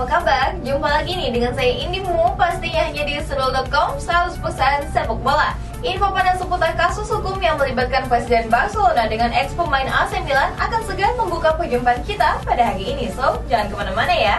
apa kabar? Jumpa lagi nih dengan saya Indimu, pastinya hanya di Sedul.com, 100% sepak bola. Info pada seputar kasus hukum yang melibatkan Presiden Barcelona dengan ex-pemain AC Milan akan segera membuka perjumpaan kita pada hari ini, so jangan kemana-mana ya.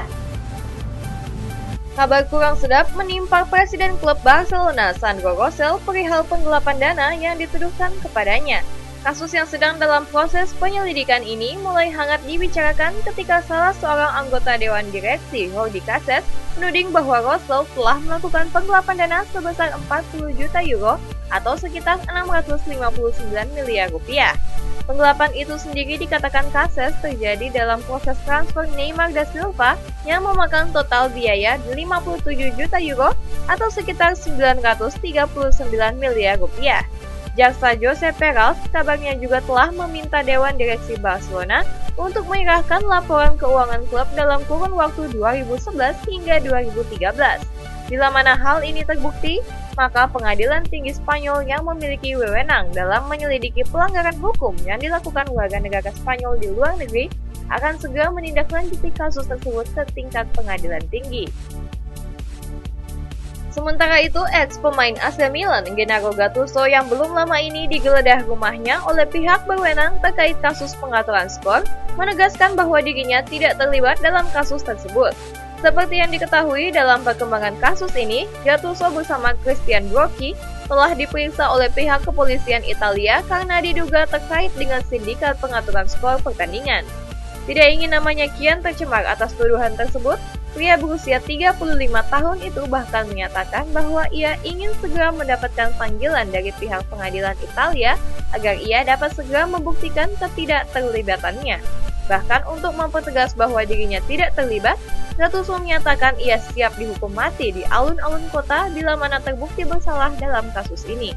Kabar kurang sedap menimpa Presiden klub Barcelona, Sandro Rosell, perihal penggelapan dana yang dituduhkan kepadanya. Kasus yang sedang dalam proses penyelidikan ini mulai hangat dibicarakan ketika salah seorang anggota Dewan Direksi, Jordi Casas, menuding bahwa Rosell telah melakukan penggelapan dana sebesar 40 juta euro atau sekitar 659 miliar rupiah. Penggelapan itu sendiri dikatakan Casas terjadi dalam proses transfer Neymar da Silva yang memakan total biaya 57 juta euro atau sekitar 939 miliar rupiah. Jaksa Josep Peral kabarnya juga telah meminta Dewan Direksi Barcelona untuk menyerahkan laporan keuangan klub dalam kurun waktu 2011 hingga 2013. Bila mana hal ini terbukti, maka Pengadilan Tinggi Spanyol yang memiliki wewenang dalam menyelidiki pelanggaran hukum yang dilakukan warga negara Spanyol di luar negeri akan segera menindaklanjuti kasus tersebut ke tingkat pengadilan tinggi. Sementara itu, ex-pemain AC Milan, Gennaro Gattuso yang belum lama ini digeledah rumahnya oleh pihak berwenang terkait kasus pengaturan skor, menegaskan bahwa dirinya tidak terlibat dalam kasus tersebut. Seperti yang diketahui dalam perkembangan kasus ini, Gattuso bersama Christian Brocchi telah diperiksa oleh pihak kepolisian Italia karena diduga terkait dengan sindikat pengaturan skor pertandingan. Tidak ingin namanya kian tercemar atas tuduhan tersebut, pria berusia 35 tahun itu bahkan menyatakan bahwa ia ingin segera mendapatkan panggilan dari pihak pengadilan Italia agar ia dapat segera membuktikan ketidakterlibatannya. Bahkan untuk mempertegas bahwa dirinya tidak terlibat, Gattuso menyatakan ia siap dihukum mati di alun-alun kota bila mana terbukti bersalah dalam kasus ini.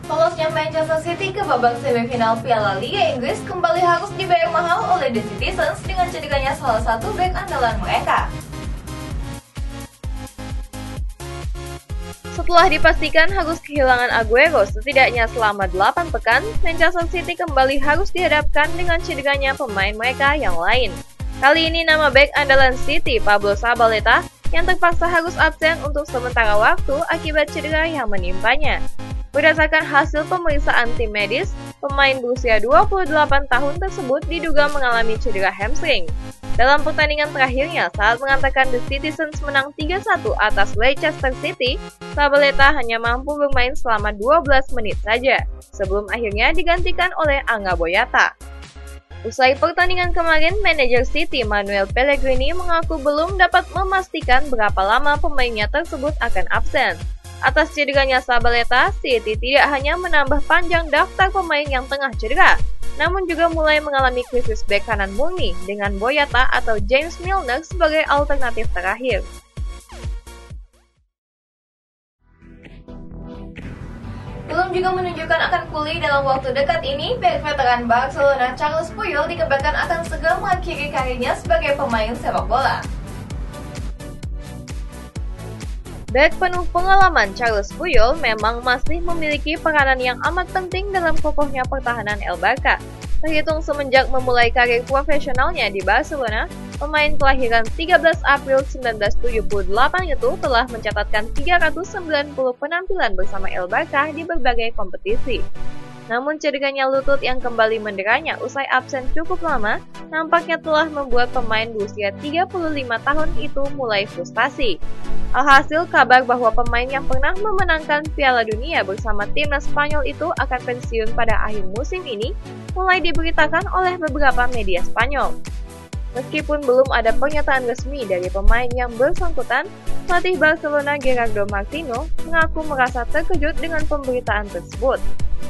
Lolosnya Manchester City ke babak semifinal Piala Liga Inggris kembali harus dibayar mahal oleh The Citizens dengan cederanya salah satu bek andalan mereka. Setelah dipastikan harus kehilangan Aguero setidaknya selama 8 pekan, Manchester City kembali harus dihadapkan dengan cederanya pemain mereka yang lain. Kali ini nama bek andalan City, Pablo Zabaleta, yang terpaksa harus absen untuk sementara waktu akibat cedera yang menimpanya. Berdasarkan hasil pemeriksaan tim medis, pemain berusia 28 tahun tersebut diduga mengalami cedera hamstring. Dalam pertandingan terakhirnya saat mengantarkan The Citizens menang 3-1 atas Leicester City, Zabaleta hanya mampu bermain selama 12 menit saja, sebelum akhirnya digantikan oleh Angga Boyata. Usai pertandingan kemarin, manajer City Manuel Pellegrini mengaku belum dapat memastikan berapa lama pemainnya tersebut akan absen. Atas cederanya Zabaleta, City tidak hanya menambah panjang daftar pemain yang tengah cedera, namun juga mulai mengalami krisis bek kanan murni dengan Boyata atau James Milner sebagai alternatif terakhir. Belum juga menunjukkan akan pulih dalam waktu dekat ini, bek veteran Barcelona Carles Puyol dikabarkan akan segera mengakhiri karirnya sebagai pemain sepak bola. Bek penuh pengalaman Carles Puyol memang masih memiliki peranan yang amat penting dalam kokohnya pertahanan El Barca. Terhitung semenjak memulai karir profesionalnya di Barcelona, pemain kelahiran 13 April 1978 itu telah mencatatkan 390 penampilan bersama El Barca di berbagai kompetisi. Namun cederanya lutut yang kembali menderanya usai absen cukup lama, nampaknya telah membuat pemain berusia 35 tahun itu mulai frustasi. Alhasil, kabar bahwa pemain yang pernah memenangkan Piala Dunia bersama timnas Spanyol itu akan pensiun pada akhir musim ini mulai diberitakan oleh beberapa media Spanyol. Meskipun belum ada pernyataan resmi dari pemain yang bersangkutan, pelatih Barcelona Gerardo Martino mengaku merasa terkejut dengan pemberitaan tersebut.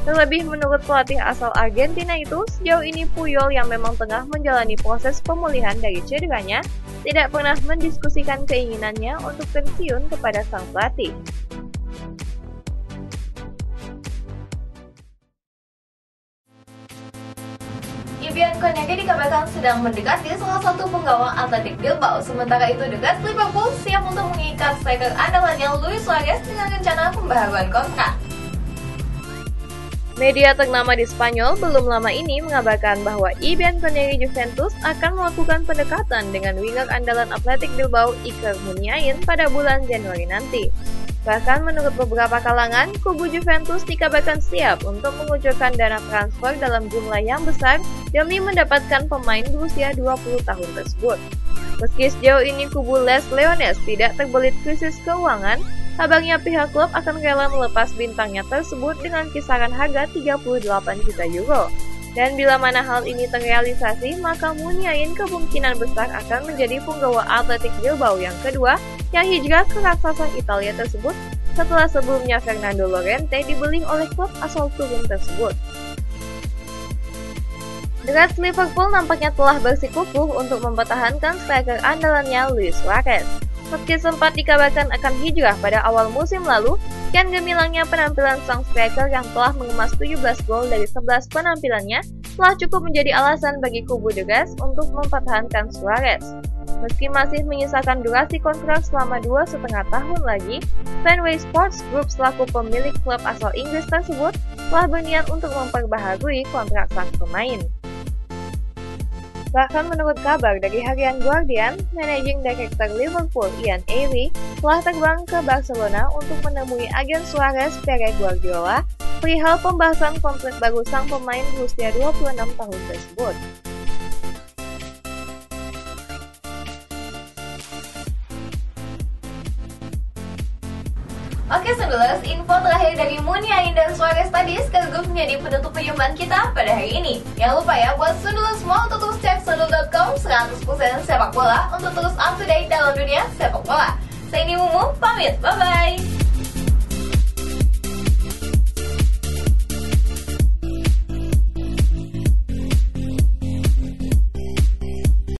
Terlebih menurut pelatih asal Argentina itu, sejauh ini Puyol yang memang tengah menjalani proses pemulihan dari cederanya, tidak pernah mendiskusikan keinginannya untuk pensiun kepada sang pelatih. Ivian Kounyaté dikabarkan sedang mendekati salah satu penggawang Athletic Bilbao. Sementara itu dekat, Liverpool siap untuk mengikat striker andalannya Luis Suarez dengan rencana pembaharuan kontrak. Media ternama di Spanyol belum lama ini mengabarkan bahwa Bianconeri Juventus akan melakukan pendekatan dengan winger andalan Athletic Bilbao Iker Muniain pada bulan Januari nanti. Bahkan menurut beberapa kalangan, kubu Juventus dikabarkan siap untuk mengucurkan dana transfer dalam jumlah yang besar demi mendapatkan pemain berusia 20 tahun tersebut. Meski sejauh ini kubu Les Leones tidak terbelit krisis keuangan, kabarnya pihak klub akan rela melepas bintangnya tersebut dengan kisaran harga 38 juta euro. Dan bila mana hal ini terrealisasi, maka Muniain kemungkinan besar akan menjadi punggawa Athletic Bilbao yang kedua yang hijrah ke raksasa Italia tersebut setelah sebelumnya Fernando Llorente dibeli oleh klub asal Turin tersebut. The Reds Liverpool nampaknya telah bersikukuh untuk mempertahankan striker andalannya Luis Suarez. Meski sempat dikabarkan akan hijrah pada awal musim lalu, kian gemilangnya penampilan sang striker yang telah mengemas 17 gol dari 11 penampilannya telah cukup menjadi alasan bagi kubu The Reds untuk mempertahankan Suarez. Meski masih menyisakan durasi kontrak selama 2,5 tahun lagi, Fenway Sports Group selaku pemilik klub asal Inggris tersebut telah berniat untuk memperbaharui kontrak sang pemain. Bahkan menurut kabar dari harian Guardian, Managing Director Liverpool Ian Early telah terbang ke Barcelona untuk menemui agen Suarez Pere Guardiola perihal pembahasan kontrak baru sang pemain berusia 26 tahun tersebut. Oke, Sundulas, info terakhir dari Muniain dan Suarez tadi sekaligus menjadi penutup perjumpaan kita pada hari ini. Jangan lupa ya buat Sundulas semua untuk terus cek sundul.com 100% sepak bola untuk terus up to date dalam dunia sepak bola. Saya Mumu, pamit, bye-bye!